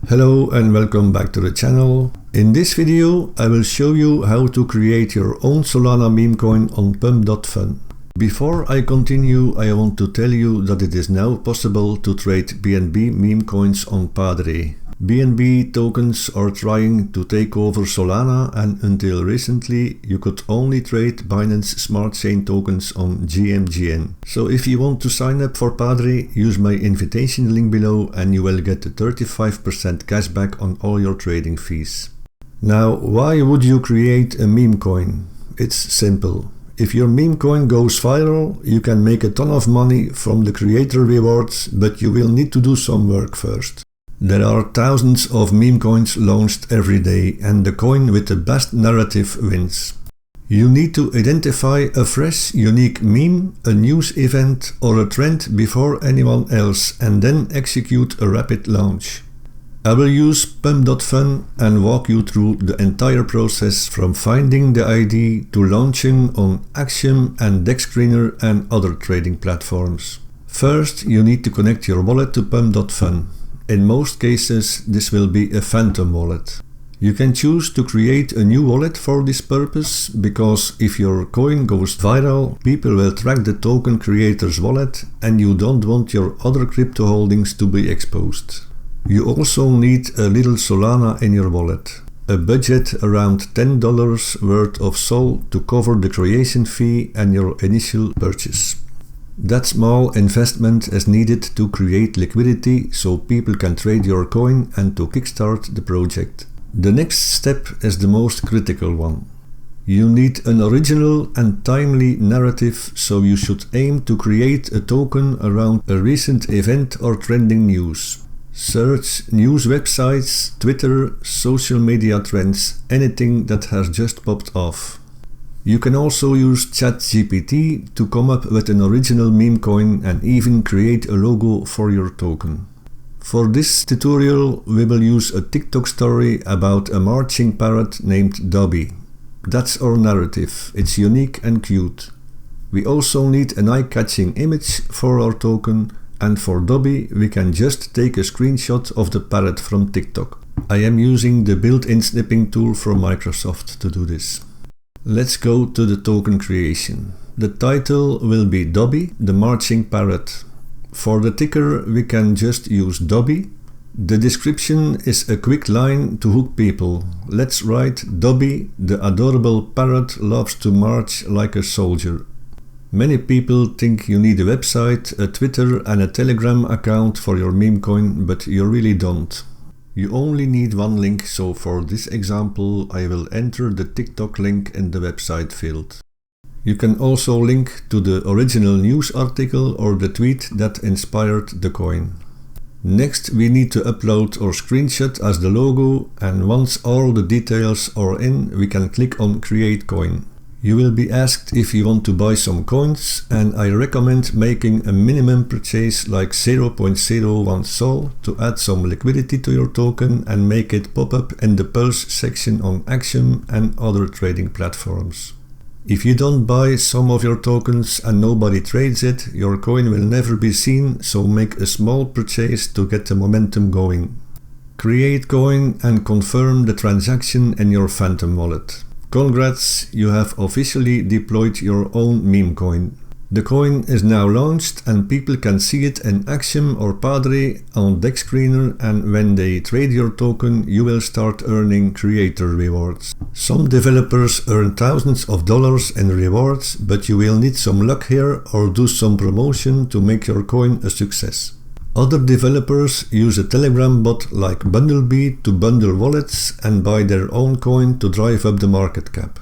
Hello and welcome back to the channel. In this video I will show you how to create your own Solana meme coin on pump.fun. Before I continue, I want to tell you that it is now possible to trade BNB meme coins on Padre. BNB tokens are trying to take over Solana, and until recently you could only trade Binance Smart Chain tokens on GMGN. So if you want to sign up for Padre, use my invitation link below and you will get a 35% cashback on all your trading fees. Now, why would you create a meme coin? It's simple. If your meme coin goes viral, you can make a ton of money from the creator rewards, but you will need to do some work first. There are thousands of meme coins launched every day, and the coin with the best narrative wins. You need to identify a fresh, unique meme, a news event or a trend before anyone else, and then execute a rapid launch. I will use pump.fun and walk you through the entire process from finding the ID to launching on Axiom and DEX Screener and other trading platforms. First, you need to connect your wallet to pump.fun. In most cases, this will be a phantom wallet. You can choose to create a new wallet for this purpose, because if your coin goes viral, people will track the token creator's wallet and you don't want your other crypto holdings to be exposed. You also need a little Solana in your wallet. A budget around $10 worth of Sol to cover the creation fee and your initial purchase. That small investment is needed to create liquidity so people can trade your coin and to kickstart the project. The next step is the most critical one. You need an original and timely narrative, so you should aim to create a token around a recent event or trending news. Search news websites, Twitter, social media trends, anything that has just popped off. You can also use ChatGPT to come up with an original meme coin and even create a logo for your token. For this tutorial we will use a TikTok story about a marching parrot named Dobby. That's our narrative, it's unique and cute. We also need an eye-catching image for our token, and for Dobby we can just take a screenshot of the parrot from TikTok. I am using the built-in snipping tool from Microsoft to do this. Let's go to the token creation. The title will be Dobby, the marching parrot. For the ticker we can just use Dobby. The description is a quick line to hook people. Let's write Dobby, the adorable parrot loves to march like a soldier. Many people think you need a website, a Twitter and a Telegram account for your meme coin, but you really don't. You only need one link, so for this example I will enter the TikTok link in the website field. You can also link to the original news article or the tweet that inspired the coin. Next we need to upload our screenshot as the logo, and once all the details are in we can click on Create Coin. You will be asked if you want to buy some coins, and I recommend making a minimum purchase like 0.01 Sol to add some liquidity to your token and make it pop up in the Pulse section on Axiom and other trading platforms. If you don't buy some of your tokens and nobody trades it, your coin will never be seen, so make a small purchase to get the momentum going. Create coin and confirm the transaction in your Phantom wallet. Congrats, you have officially deployed your own meme coin. The coin is now launched and people can see it in Axiom or Padre on DEX Screener, and when they trade your token you will start earning creator rewards. Some developers earn thousands of dollars in rewards, but you will need some luck here or do some promotion to make your coin a success. Other developers use a Telegram bot like Bundlebee to bundle wallets and buy their own coin to drive up the market cap.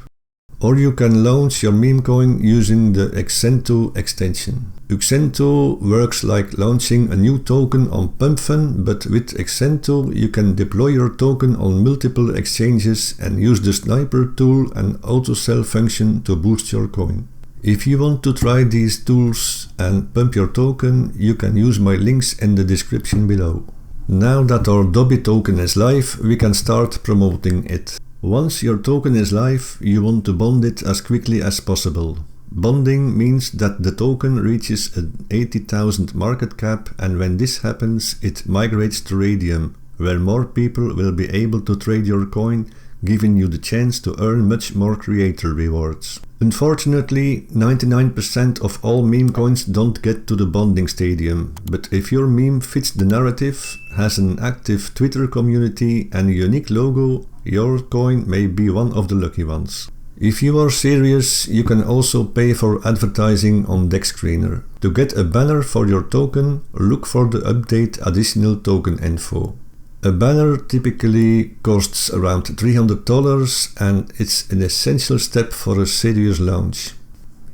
Or you can launch your meme coin using the Xento extension. Xento works like launching a new token on PumpFun, but with Xento you can deploy your token on multiple exchanges and use the sniper tool and auto sell function to boost your coin. If you want to try these tools and pump your token, you can use my links in the description below. Now that our Dobby token is live, we can start promoting it. Once your token is live, you want to bond it as quickly as possible. Bonding means that the token reaches an 80,000 market cap, and when this happens it migrates to Radium, where more people will be able to trade your coin, giving you the chance to earn much more creator rewards. Unfortunately, 99% of all meme coins don't get to the bonding stadium, but if your meme fits the narrative, has an active Twitter community and a unique logo, your coin may be one of the lucky ones. If you are serious, you can also pay for advertising on Deck Screener. To get a banner for your token, look for the update additional token info. A banner typically costs around $300 and it's an essential step for a serious launch.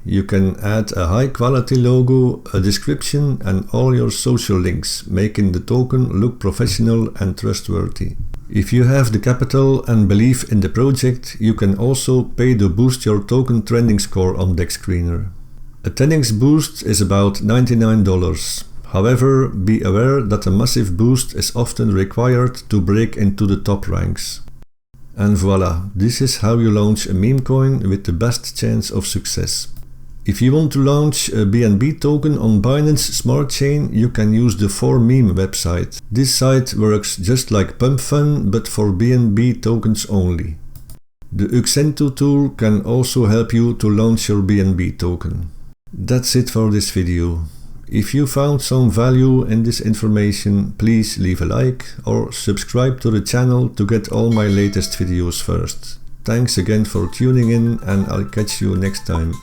You can add a high quality logo, a description and all your social links, making the token look professional and trustworthy. If you have the capital and belief in the project, you can also pay to boost your token trending score on Deck Screener. A 10x boost is about $99. However, be aware that a massive boost is often required to break into the top ranks. And voila, this is how you launch a meme coin with the best chance of success. If you want to launch a BNB token on Binance Smart Chain, you can use the 4Meme website. This site works just like PumpFun, but for BNB tokens only. The Uxento tool can also help you to launch your BNB token. That's it for this video. If you found some value in this information, please leave a like or subscribe to the channel to get all my latest videos first. Thanks again for tuning in and I'll catch you next time.